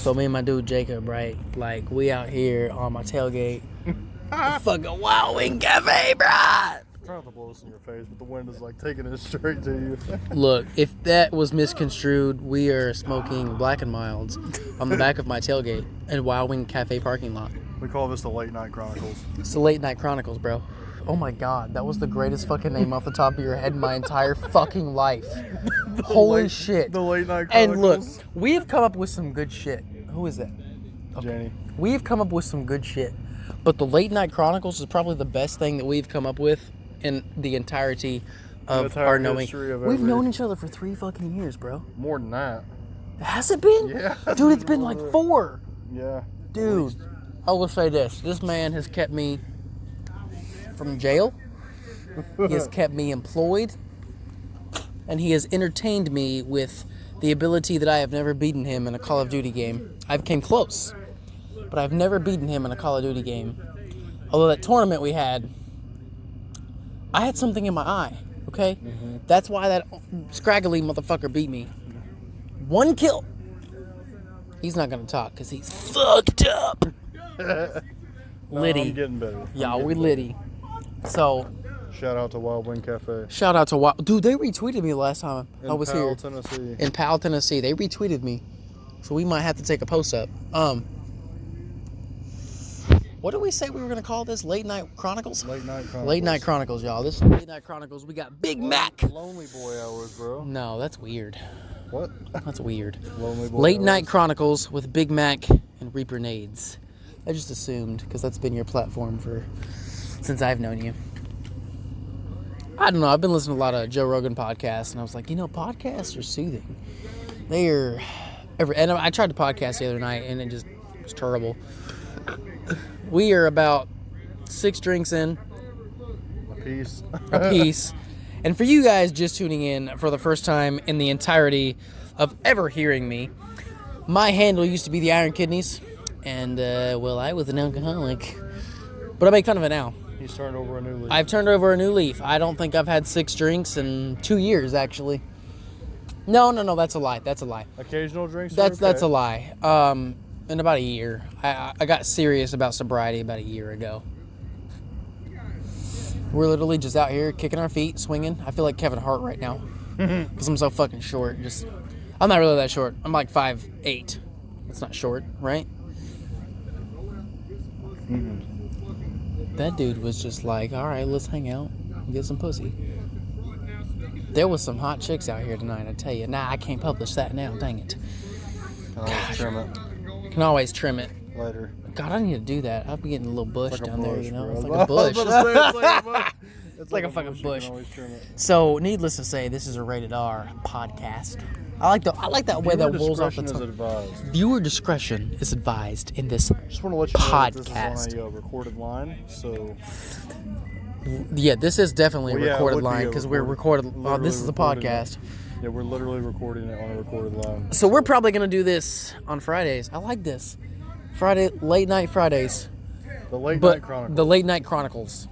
So me and my dude Jacob, right? Like, we out here on my tailgate. The fucking Wild Wing Cafe, bruh! Trying to blow this in your face, but the wind is like taking it straight to you. Look, if that was misconstrued, we are smoking Black and Milds on the back of my tailgate in Wild Wing Cafe parking lot. We call this the Late Night Chronicles. It's the Late Night Chronicles, bro. Oh my god, that was the greatest fucking name off the top of your head in my entire fucking life. Holy shit. The Late Night Chronicles. And look, we have come up with some good shit. Who is that? Okay. Jenny. We've come up with some good shit. But the Late Night Chronicles is probably the best thing that we've come up with in the entirety of our knowing. We've known each other for 3 fucking years, bro. More than that. Has it been? Yeah. Dude, it's been like 4. Yeah. Dude, I will say this. This man has kept me from jail. He has kept me employed. And he has entertained me with the ability that I have never beaten him in a Call of Duty game. I've came close, but I've never beaten him in a Call of Duty game. Although that tournament we had, I had something in my eye, okay? Mm-hmm. That's why that scraggly motherfucker beat me. 1 kill. He's not gonna talk because he's fucked up. Liddy. I'm getting better. Y'all, we Liddy. So, shout out to Wild Wing Cafe. shout out to Wild. Dude, they retweeted me last time I was here. In Powell, Tennessee. In Powell, Tennessee. They retweeted me. So we might have to take a post up. What did we say we were going to call this? Late Night Chronicles? Late Night Chronicles. Late Night Chronicles, y'all. This is Late Night Chronicles. We got Big Mac. Lonely boy hours, bro. No, that's weird. What? That's weird. Lonely boy Late hours. Night Chronicles with Big Mac and Reaper Nades. I just assumed, because that's been your platform since I've known you. I don't know. I've been listening to a lot of Joe Rogan podcasts, and I was like, podcasts are soothing. They are... And I tried to podcast the other night, and it just was terrible. We are about 6 drinks in. A piece. And for you guys just tuning in for the first time in the entirety of ever hearing me, my handle used to be the Iron Kidneys. And, I was an alcoholic. But I make fun of it now. He's turned over a new leaf. I've turned over a new leaf. I don't think I've had 6 drinks in 2 years, actually. No, that's a lie. That's a lie. Occasional drinks? That's a lie. In about a year. I got serious about sobriety about a year ago. We're literally just out here kicking our feet, swinging. I feel like Kevin Hart right now. Because I'm so fucking short. I'm not really that short. I'm like 5'8". That's not short, right? Mm-hmm. That dude was just like, all right, let's hang out and get some pussy. There was some hot chicks out here tonight, I tell you. Nah, I can't publish that now, dang it. Can always trim it. Later. God, I need to do that. I'll be getting a little bush down there, you know? Bro. It's like a bush. It's like a fucking bush. You can always trim it. So, needless to say, this is a rated R podcast. I like that way that rolls off the tongue. Viewer discretion is advised in this Just want to let you know podcast. This is on a recorded line, so... Yeah, this is definitely a recorded line because we're recorded. This is a podcast. Yeah, we're literally recording it on a recorded line. So we're probably going to do this on Fridays. I like this. Late night Fridays. The Late Night Chronicles. The Late Night Chronicles.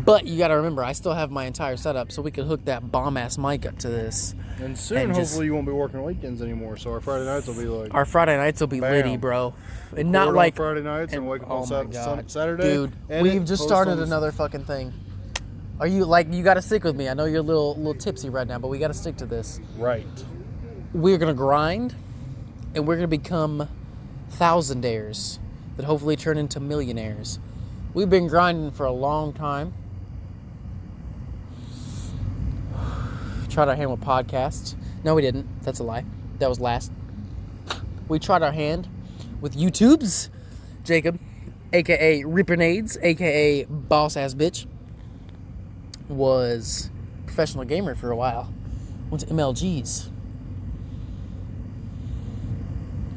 But you got to remember, I still have my entire setup, so we could hook that bomb-ass mic up to this. And soon, hopefully, you won't be working weekends anymore, so our Friday nights will be like... Our Friday nights will be litty, bro. And not on like... Friday nights and wake up on Saturday. Dude, we've just started another fucking thing. Are you, you got to stick with me. I know you're a little tipsy right now, but we got to stick to this. Right. We're going to grind, and we're going to become thousandaires that hopefully turn into millionaires. We've been grinding for a long time. Tried our hand with podcasts. No, we didn't. That's a lie. That was last. We tried our hand with YouTubes. Jacob, a.k.a. Ripernades, a.k.a. Boss-Ass Bitch, was a professional gamer for a while. Went to MLGs.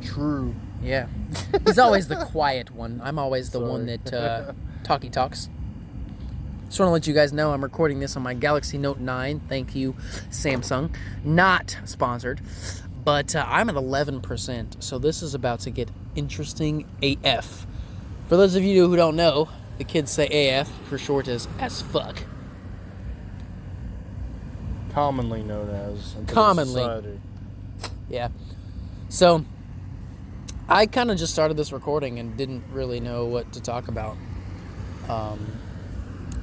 True. Yeah. He's always the quiet one. I'm always the one that talks. Just want to let you guys know I'm recording this on my Galaxy Note 9. Thank you, Samsung. Not sponsored. But I'm at 11%, so this is about to get interesting AF. For those of you who don't know, the kids say AF for short as fuck. Commonly known as. Commonly. Yeah. So, I kind of just started this recording and didn't really know what to talk about.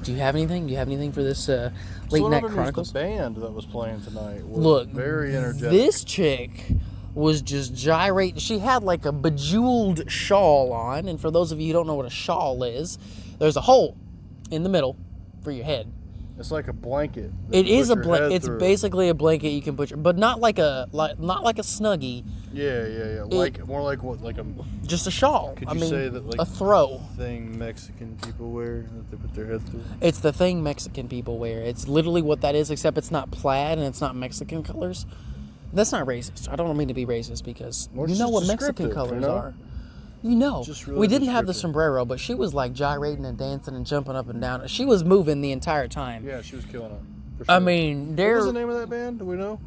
Do you have anything? Do you have anything for this late night Chronicles? The band that was playing tonight was Look, very energetic. This chick was just gyrating. She had like a bejeweled shawl on, and for those of you who don't know what a shawl is, there's a hole in the middle for your head. It's like a blanket. It is a blanket. It's basically a blanket you can put your, but not like a snuggie. Yeah. More like what? Like a just a shawl. Could you say that like a throw thing Mexican people wear that they put their head through? It's the thing Mexican people wear. It's literally what that is, except it's not plaid and it's not Mexican colors. That's not racist. I don't mean to be racist because you know what Mexican colors are. You know, really we didn't have the sombrero, but she was like gyrating and dancing and jumping up and down. She was moving the entire time. Yeah, she was killing it. For sure. I mean, what was the name of that band? Do we know?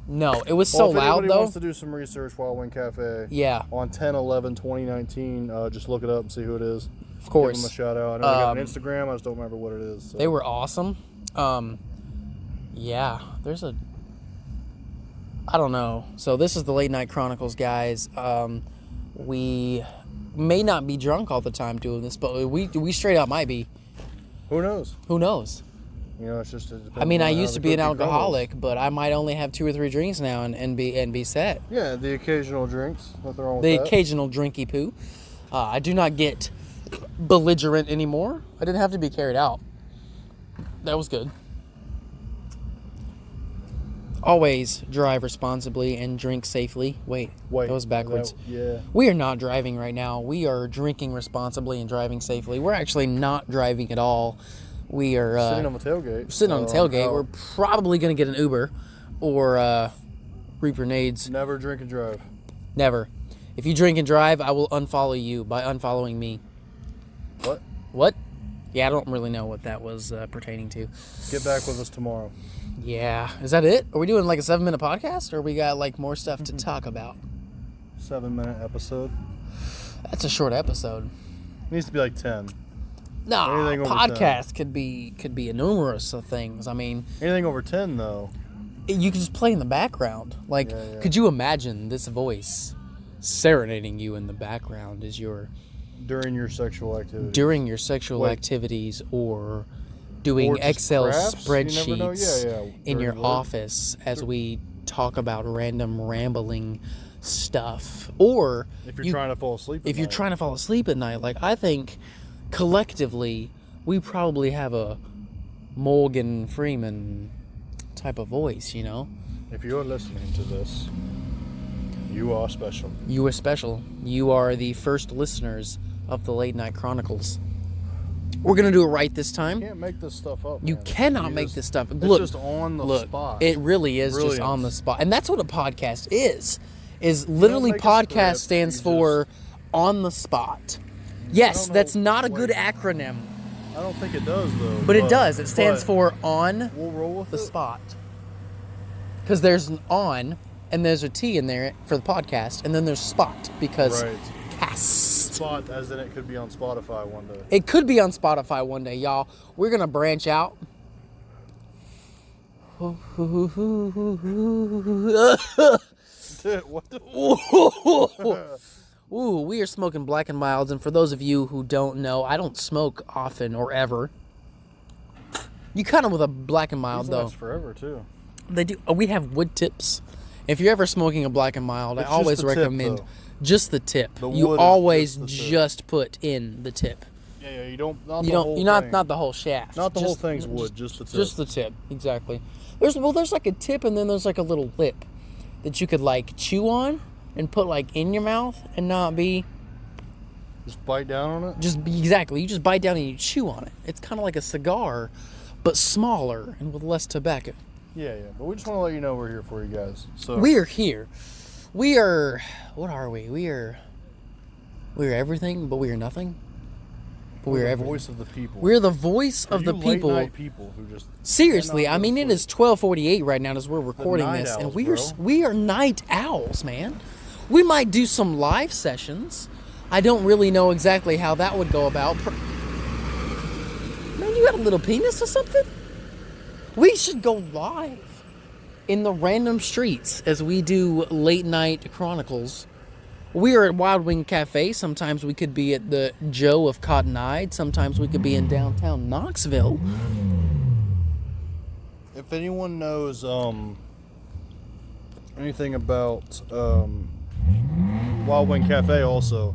No, it was so loud though. If anybody wants to do some research, Wild Wing Cafe. Yeah. On 10/11/2019, just look it up and see who it is. Of course. Give them a shout out. I know they got an Instagram. I just don't remember what it is. So. They were awesome. Yeah. There's a. I don't know. So this is the Late Night Chronicles, guys. We may not be drunk all the time doing this, but we straight up might be. Who knows? Who knows? You know, it's just. I mean, I used to be an alcoholic, but I might only have 2 or 3 drinks now and be set. Yeah, the occasional drinks. Nothing wrong with that. The occasional drinky poo. I do not get belligerent anymore. I didn't have to be carried out. That was good. Always drive responsibly and drink safely. Wait, that was backwards. Yeah. We are not driving right now. We are drinking responsibly and driving safely. We're actually not driving at all. We are sitting on the tailgate. Sitting on the tailgate. We're probably going to get an Uber or Reaper Nades. Never drink and drive. Never. If you drink and drive, I will unfollow you by unfollowing me. What? What? Yeah, I don't really know what that was pertaining to. Get back with us tomorrow. Yeah. Is that it? Are we doing like a 7-minute podcast, or we got like more stuff to talk about? 7-minute episode. That's a short episode. It needs to be like 10. No, podcast could be a numerous of things. I mean, anything over 10 though. You can just play in the background. Like, could you imagine this voice serenading you in the background as you're during your sexual activities? During your sexual activities, or doing Excel spreadsheets in your office as we talk about random rambling stuff. Or if you're trying to fall asleep. If you're trying to fall asleep at night, like I think collectively we probably have a Morgan Freeman type of voice, you know? If you're listening to this, you are special. You are special. You are the first listeners of the Late Night Chronicles. We're going to do it right this time. You can't make this stuff up, You man. cannot make this stuff. It's just on the spot. It really is just on the spot. And that's what a podcast is literally podcast stands for on the spot. Yes, that's not a good acronym. I don't think it does, though. But it does. It stands for on we'll roll with the spot. Because there's an on, and there's a T in there for the podcast, and then there's spot, because cast. Spot, as in it could be on Spotify one day. It could be on Spotify one day, y'all. We're going to branch out. What the Ooh, we are smoking Black and Milds, and for those of you who don't know, I don't smoke often or ever. You kind of with a Black and Mild, though. These last forever, too. They do. We have wood tips. If you're ever smoking a Black and Mild, I always recommend just the tip. You always just put in the tip. Yeah, you don't. Not the whole shaft. Not the whole thing's wood, just the tip. Just the tip, exactly. There's like a tip, and then there's like a little lip that you could like chew on and put like in your mouth and not be. Just bite down on it. Exactly. You just bite down and you chew on it. It's kind of like a cigar, but smaller and with less tobacco. Yeah. But we just want to let you know we're here for you guys. So we are here. We are. What are we? We are everything, but we are nothing. But we're the voice of the people. We're the voice of the people. Late night people who just seriously. I mean, it is 12:48 right now as we're recording this, and we are night owls, man. We might do some live sessions. I don't really know exactly how that would go about. Man, you got a little penis or something? We should go live. in the random streets as we do late night Chronicles. We are at Wild Wing Cafe. Sometimes we could be at the Joe of Cotton Eye. Sometimes we could be in downtown Knoxville. If anyone knows anything about Wild Wing Cafe, also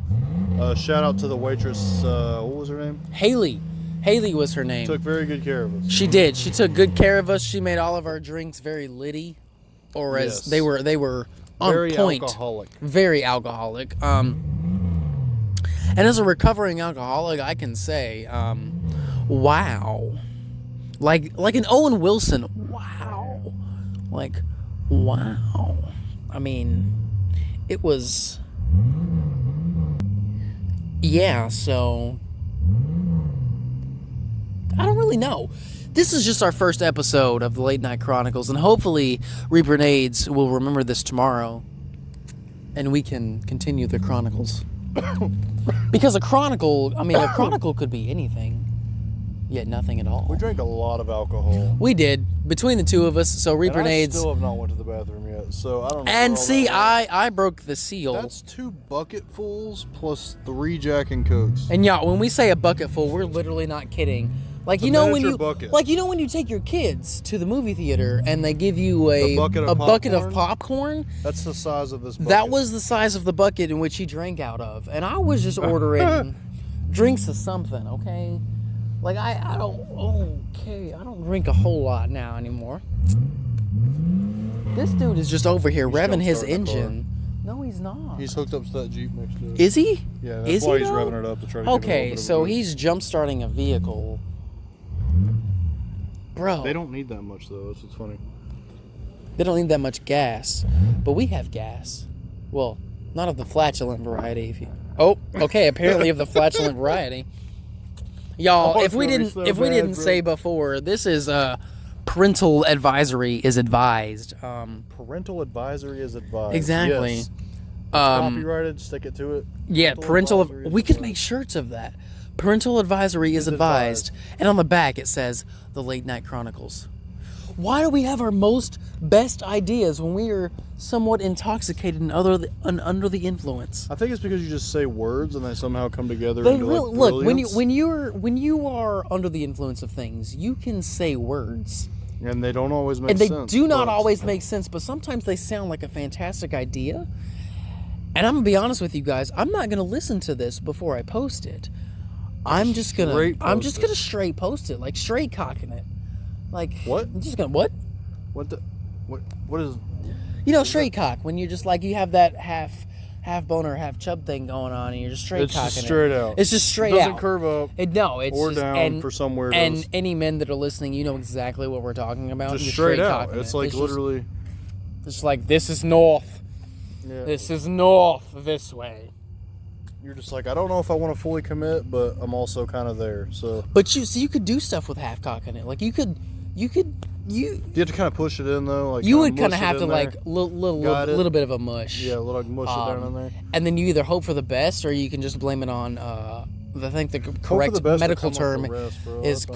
shout out to the waitress. What was her name? Haley. Haley was her name. Took very good care of us. She did. She took good care of us. She made all of our drinks very litty, or as they were on very point. Alcoholic. Very alcoholic. And as a recovering alcoholic, I can say, wow. Like an Owen Wilson, wow. Like, wow. I mean, it was... Yeah, so... I don't really know. This is just our first episode of the Late Night Chronicles, and hopefully Reaper Nades will remember this tomorrow, and we can continue the Chronicles. Because a chronicle could be anything, yet nothing at all. We drank a lot of alcohol. We did, between the two of us, so Reaper Nades... I still have not went to the bathroom yet, so I don't know. And see, I broke the seal. That's 2 bucketfuls plus 3 Jack and Cokes. And y'all, when we say a bucketful, we're literally not kidding. Like, you know when you bucket. like, you know when you take your kids to the movie theater and they give you a bucket of popcorn? That's the size of this bucket. That was the size of the bucket in which he drank out of. And I was just ordering drinks of something, okay? Like, I don't drink a whole lot now anymore. This dude is just over here revving his engine. No, he's not. He's hooked up to that Jeep next to it. Is he? Yeah, that's why he's revving it up to try to Okay, so he's jump-starting a vehicle. Bro. They don't need that much, though. That's what's funny. They don't need that much gas. But we have gas. Well, not of the flatulent variety. Okay, apparently of the flatulent variety. Y'all, if we didn't say before, this is parental advisory is advised. Parental advisory is advised. Exactly. Yes. Copyrighted, stick it to it. Yeah, we could make shirts of that. Parental advisory is advised. And on the back it says The Late Night Chronicles. Why do we have our best ideas when we are somewhat intoxicated and under the influence? I think it's because you just say words and they somehow come together. Look, when you are under the influence of things, you can say words. And they don't always make sense. And they do not always make sense, but sometimes they sound like a fantastic idea. And I'm going to be honest with you guys, I'm not going to listen to this before I post it. I'm just gonna straight post it, like straight cocking it. Like what? I'm just gonna what? What is? You know, straight cock, when you're just like, you have that half boner, half chub thing going on, and you're just straight cocking it. It's just straight out. It's just straight out. It doesn't curve up. It's or just, down for some weirdos. And any men that are listening, you know exactly what we're talking about. Just you're straight out. cocking It's like literally. It's like, this is north. Yeah. This is north this way. You're just like, I don't know if I want to fully commit, but I'm also kind of there. So. But you could do stuff with half cocking it. Like you could. Do you have to kind of push it in though? Like you would kind of have to like little bit of a mush. Yeah, little mush it down in there. And then you either hope for the best, or you can just blame it on. I think the correct medical term is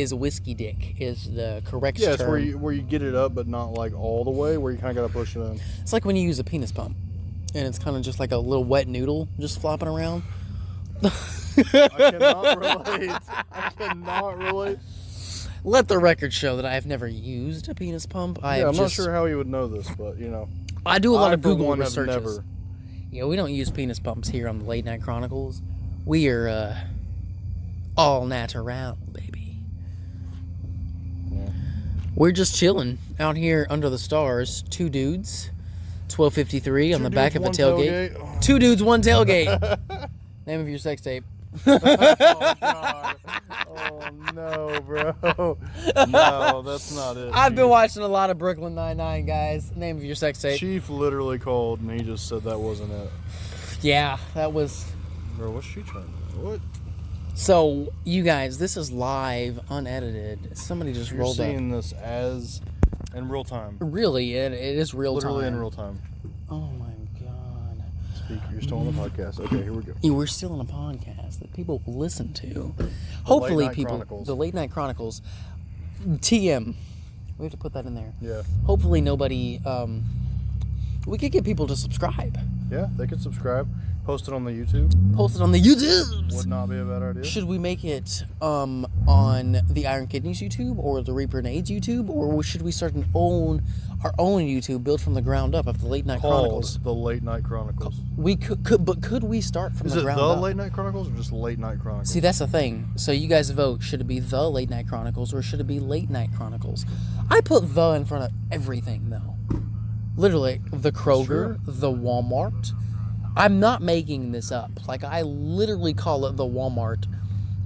whiskey dick. Is the correct term. Yeah, it's where you get it up, but not like all the way. Where you kind of got to push it in. It's like when you use a penis pump, and it's kind of just like a little wet noodle just flopping around. I cannot relate. Let the record show that I have never used a penis pump. I'm not sure how you would know this, but you know. I do a lot of Google researches. Yeah, we don't use penis pumps here on the Late Night Chronicles. We are all natural, baby. Yeah. We're just chilling out here under the stars. 2 dudes, 12:53 on the back of a tailgate. Oh. 2 dudes, 1 tailgate. Name of your sex tape. Oh, God. Oh, no, bro. No, that's not it. I've been watching a lot of Brooklyn Nine-Nine, guys. Name of your sex tape. Chief literally called and he just said that wasn't it. Yeah, that was... Bro, what's she trying to do? What? So, you guys, this is live, unedited. Somebody just rolled up. You're seeing this as in real time. Really, it is real time. Literally in real time. Oh, my God. Speak. You're still on the podcast. Okay, here we go. We're still on a podcast that people will listen to. Hopefully, people... Chronicles. The Late Night Chronicles. TM. We have to put that in there. Yeah. Hopefully nobody... we could get people to subscribe. Yeah, they could subscribe. Post it on the YouTube. Post it on the YouTube. Would not be a bad idea. Should we make it on the Iron Kidneys YouTube or the Reaper Nades YouTube, or should we start our own YouTube built from the ground up of the Late Night Chronicles? The Late Night Chronicles. We could we start from the ground up? Is it the Late Night Chronicles or just Late Night Chronicles? See, that's the thing. So you guys vote. Should it be the Late Night Chronicles or should it be Late Night Chronicles? I put the in front of everything though. Literally, the Kroger, the Walmart. I'm not making this up. Like, I literally call it the Walmart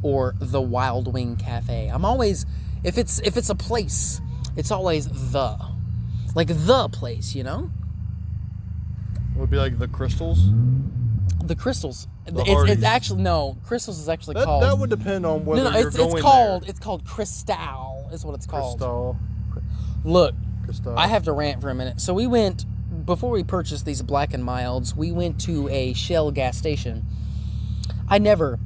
or the Wild Wing Cafe. I'm always, if it's a place, it's always the. Like, the place, you know? It would be like the Crystals? The Crystals. Hardee's. It's actually, no, Crystals is actually called. That would depend on whether you're going it's called Cristal, is what it's called. Cristal. Look, Cristal. I have to rant for a minute. So we went... Before we purchased these Black and Milds, we went to a Shell gas station. I never,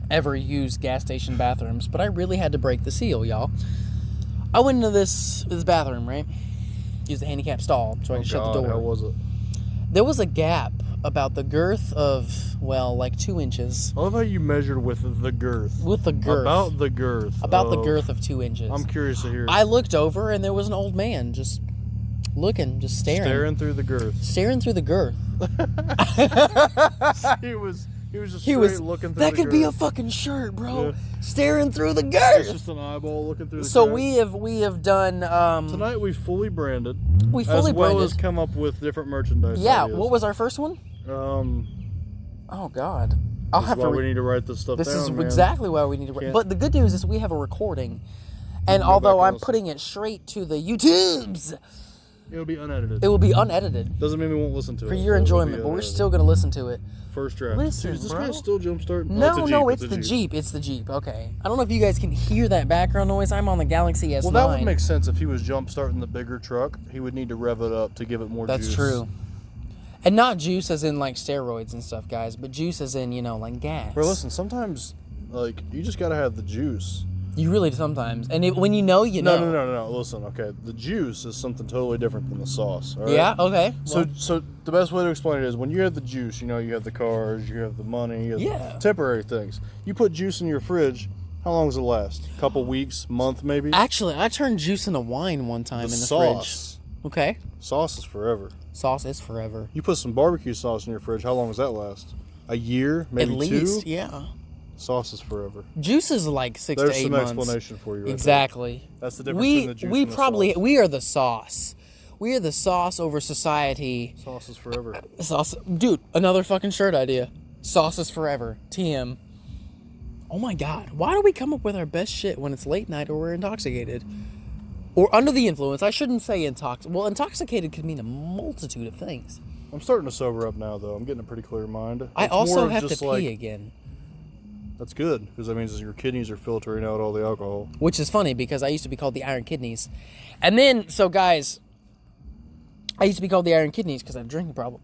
ever use gas station bathrooms, but I really had to break the seal, y'all. I went into this bathroom, right? Used the handicap stall so I could shut the door. How was it? There was a gap about the girth of, well, like 2 inches. I love how you measured with the girth. With the girth. About the girth. About the girth of 2 inches. I'm curious to hear. I looked over and there was an old man just looking, just staring. Staring through the girth. Staring through the girth. He was just looking through the girth. That could be a fucking shirt, bro. Yeah. Staring through the girth. It's just an eyeball looking through the So girth. we have done Tonight we fully branded. We fully as well branded. as come up with different merchandise Yeah, ideas. what was our first one? Oh god. I'll have to we need to write this stuff down. This is man. exactly why we need to write. But the good news is we have a recording. And although I'm putting it straight to the YouTubes, it'll be unedited. it will be unedited. Doesn't mean we won't listen to it. For your enjoyment, but we're still going to listen to it. First draft. Listen, Dude, is this bro. guy still jumpstarting? No, it's the Jeep. It's the Jeep. Okay. I don't know if you guys can hear that background noise. I'm on the Galaxy S9. Well, that would make sense if he was jumpstarting the bigger truck. He would need to rev it up to give it more juice. That's true. And not juice as in, like, steroids and stuff, guys, but juice as in, like, gas. Bro, listen, sometimes, like, you just gotta have the juice. You really do sometimes. And when you know, you know. No. Listen, okay. The juice is something totally different than the sauce, all right? Yeah, okay. So the best way to explain it is when you have the juice, you have the cars, you have the money, you have the temporary things. You put juice in your fridge, how long does it last? A couple weeks, month maybe? Actually, I turned juice into wine one time in the sauce. fridge. Okay. Sauce is forever. Sauce is forever. You put some barbecue sauce in your fridge, how long does that last? A year? Maybe At least, 2? yeah. Sauce is forever. Juice is like 6 to 8 months. There's some explanation for you right Exactly. there. That's the difference between the juice and the sauce. We are the sauce. We are the sauce over society. Sauce is forever. Sauce. Dude, another fucking shirt idea. Sauce is forever. TM. Oh my god. Why do we come up with our best shit when it's late night or we're intoxicated? Or under the influence. I shouldn't say intoxicated. Well, intoxicated could mean a multitude of things. I'm starting to sober up now, though. I'm getting a pretty clear mind. I also have to pee again. That's good, because that means your kidneys are filtering out all the alcohol. Which is funny, because I used to be called the Iron Kidneys. And then, so guys, I used to be called the Iron Kidneys because I had a drinking problem.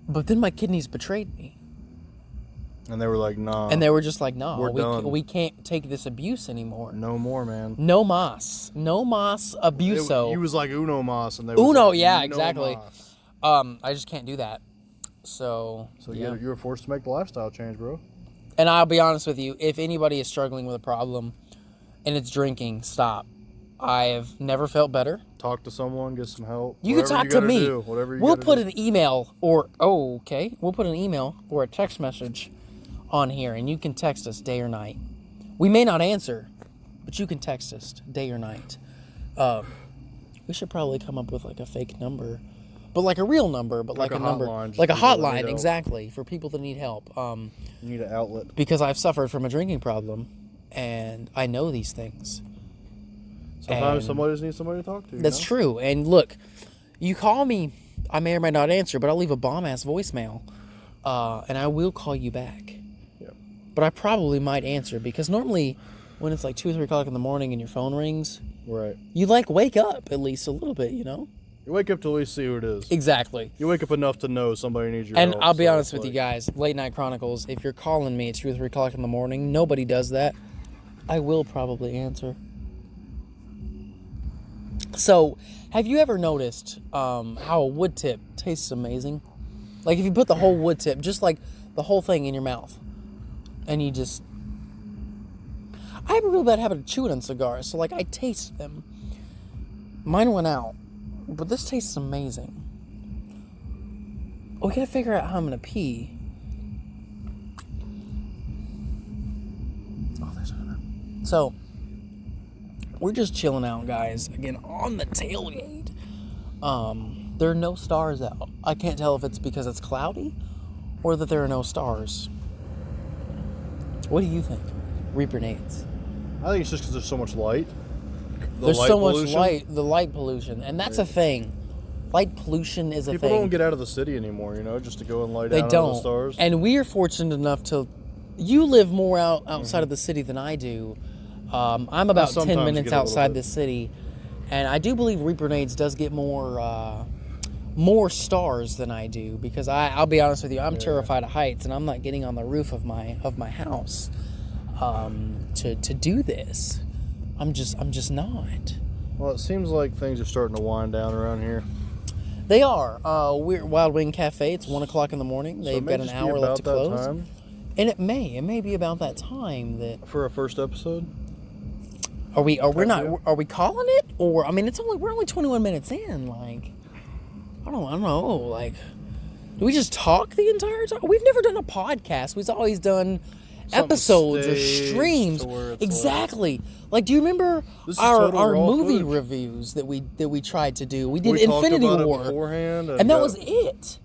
But then my kidneys betrayed me. And they were like, nah. And they were just like, nah, we're done. We can't take this abuse anymore. No more, man. No mas. No mas abuso. You was like Uno mas. And they was Uno, like, yeah, no exactly. Mas. I just can't do that. So yeah, you were forced to make the lifestyle change, bro. And I'll be honest with you, if anybody is struggling with a problem and it's drinking, stop. I have never felt better. Talk to someone, get some help. You can talk to me. We'll put an email or we'll put an email or a text message on here, and you can text us day or night. We may not answer, but you can text us day or night. We should probably come up with like a fake number, but like a real number, but like a number, like a hotline, exactly, for people that need help. You need an outlet. Because I've suffered from a drinking problem, and I know these things. Sometimes somebody just needs somebody to talk to. That's true. And look, you call me, I may or may not answer, but I'll leave a bomb-ass voicemail, and I will call you back. Yeah. But I probably might answer, because normally when it's like 2 or 3 o'clock in the morning and your phone rings, right, you like wake up at least a little bit, you know? You wake up to at least see who it is. Exactly. You wake up enough to know somebody needs your help. And I'll be honest with you guys, Late Night Chronicles, if you're calling me at 2 or 3 o'clock in the morning, nobody does that. I will probably answer. So, have you ever noticed how a wood tip tastes amazing? Like if you put the whole wood tip, just like the whole thing in your mouth, and you just... I have a real bad habit of chewing on cigars, so like I taste them. Mine went out, but this tastes amazing. We gotta figure out how I'm gonna pee. Oh, there's another. So, we're just chilling out, guys. Again, on the tailgate. There are no stars out. I can't tell if it's because it's cloudy or that there are no stars. What do you think? Reaper Nades. I think it's just because there's so much light. There's so much light, the light pollution. And that's a thing. Light pollution is a thing. People don't get out of the city anymore, just to go and lie down under the stars. And we are fortunate enough to... You live more outside of the city than I do. I'm about 10 minutes outside the city. And I do believe Reaper Nades does get more stars than I do. Because I'll be honest with you, I'm terrified of heights. And I'm not getting on the roof of my house to do this. I'm just not. Well, it seems like things are starting to wind down around here. They are. We're at Wild Wing Cafe. It's 1 o'clock in the morning. They've got an hour left to close. Time. And it may be about that time that for a first episode. Are we calling it? Or I mean, we're only 21 minutes in. Like, I don't know. Like, do we just talk the entire time? We've never done a podcast. We've always done episodes or streams. Exactly. Like, do you remember our movie reviews that we tried to do? We did Infinity War beforehand, and that was it.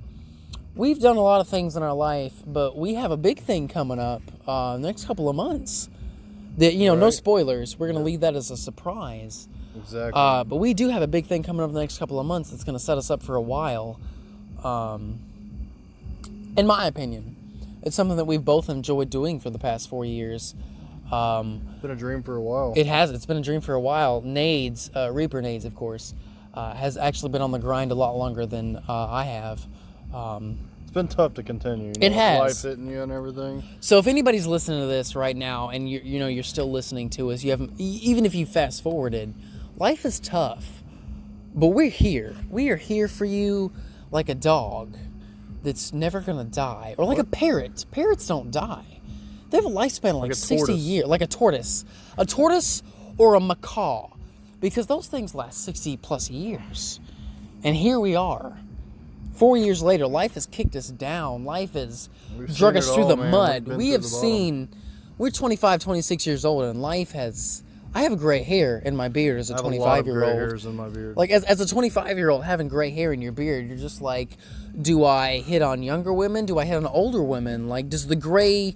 We've done a lot of things in our life, but we have a big thing coming up next couple of months. That no spoilers. We're gonna leave that as a surprise. Exactly. But we do have a big thing coming up in the next couple of months that's gonna set us up for a while. In my opinion, it's something that we've both enjoyed doing for the past 4 years. It's been a dream for a while. It has. It's been a dream for a while. Nades, Reaper Nades, of course, has actually been on the grind a lot longer than I have. It's been tough to continue. It has. Life hitting you and everything. So if anybody's listening to this right now and you're still listening to us, you haven't, even if you fast forwarded, life is tough, but we're here. We are here for you, like a dog that's never gonna die, or like a parrot. Parrots don't die. They have a lifespan of like 60 years, like a tortoise or a macaw, because those things last 60 plus years. And here we are. 4 years later, life has kicked us down. Life has drug us through the mud. We have seen, we're 25, 26 years old, and life has, I have gray hair in my beard as a 25-year-old. I have a lot of gray hairs in my beard. Like, as a 25-year-old having gray hair in your beard, you're just like, do I hit on younger women? Do I hit on older women? Like, does the gray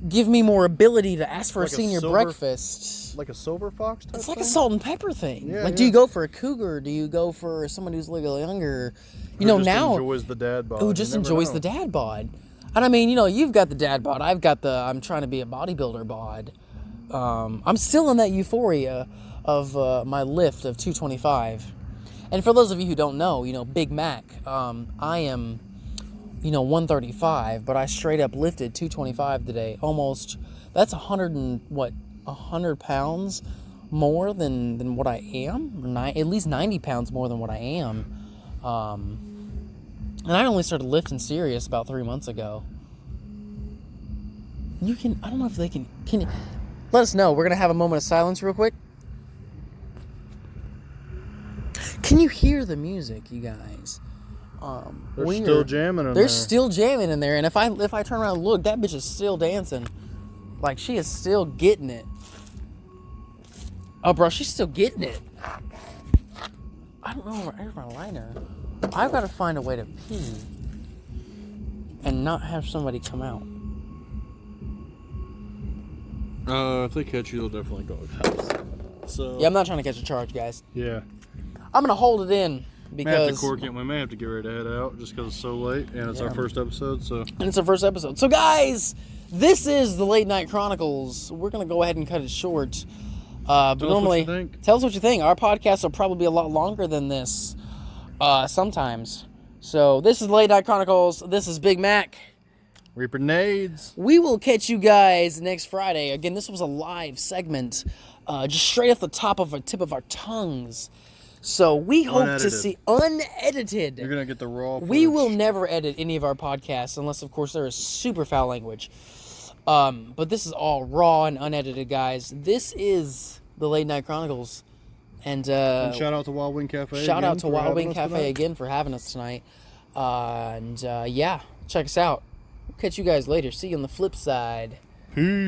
give me more ability to ask for a senior breakfast? Like a silver fox type It's like thing? a salt and pepper thing. Yeah, do you go for a cougar? Do you go for someone who's a little younger? Who enjoys the dad bod. Who just enjoys the dad bod. And I mean, you've got the dad bod. I've got the I'm trying to be a bodybuilder bod. I'm still in that euphoria of my lift of 225. And for those of you who don't know, Big Mac, I am, 135, but I straight up lifted 225 today. Almost, that's 100 pounds more than what I am, at least 90 pounds more than what I am. And I only started lifting serious about 3 months ago. I don't know if they can you, let us know. We're going to have a moment of silence real quick. Can you hear the music, you guys? They're still jamming in there. They're still jamming in there, and if I turn around and look, that bitch is still dancing. Like, she is still getting it. Oh, bro, she's still getting it. I don't know where's my liner. I've got to find a way to pee and not have somebody come out. If they catch you, they'll definitely go to the house. So yeah, I'm not trying to catch a charge, guys. Yeah. I'm gonna hold it in because we may have to get ready to head out just because it's so late and it's our first episode. And it's our first episode. So, guys, this is the Late Night Chronicles. We're gonna go ahead and cut it short. But normally, tell us what you think. Our podcast will probably be a lot longer than this. Sometimes. So this is Late Night Chronicles. This is Big Mac. Reaper Nades. We will catch you guys next Friday. Again, this was a live segment just straight off the tip of our tongues. So we hope to see unedited. You're gonna get the raw footage. We will never edit any of our podcasts unless, of course, there is super foul language. But this is all raw and unedited, guys. This is the Late Night Chronicles, and shout out to Wild Wing Cafe. Shout out to Wild Wing Cafe again for having us tonight. Yeah, check us out. We'll catch you guys later. See you on the flip side. Peace.